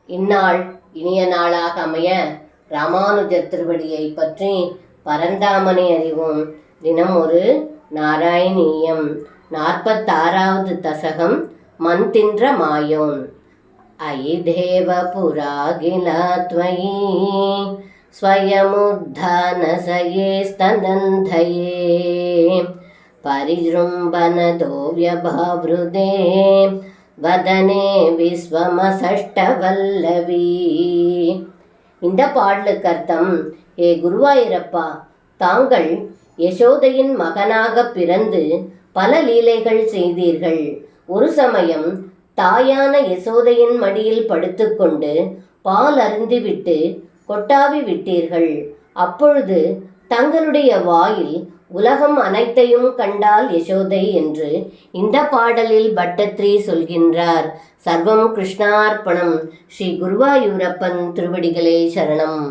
இந்நாள் இனிய நாளாக அமைய ராமானுஜர் திருவடியை பற்றி பரந்தாமனை அறிவோம். தினம் ஒரு நாராயணீயம். 46வது தசகம். மண் தின்ற மாயோன். ஐதேவ புராகிலா த்வயி ஸ்வயமுத்தானசயே ஸ்தனந்தயே பரிஜృంభனதோ வியபாவ்ருதே வதனே விஸ்வமசஷ்டவல்லவி. இந்த பாடலுக்கு அர்த்தம்: ஏ குருவாயூரப்பா, தாங்கள் யசோதையின் மகனாக பிறந்து பல லீலைகள் செய்தீர்கள். ஒரு சமயம் தாயான யசோதையின் மடியில் படுத்துக்கொண்டு பால் அருந்திவிட்டு கொட்டாவி விட்டீர்கள். அப்பொழுது தங்களுடைய வாயில் உலகம் அனைத்தையும் கண்டால் யசோதை என்று இந்த பாடலில் பட்டத்ரி சொல்கின்றார். சர்வம் கிருஷ்ணார்ப்பணம். ஸ்ரீ குருவாயூரப்பன் திருவடிகளே சரணம்.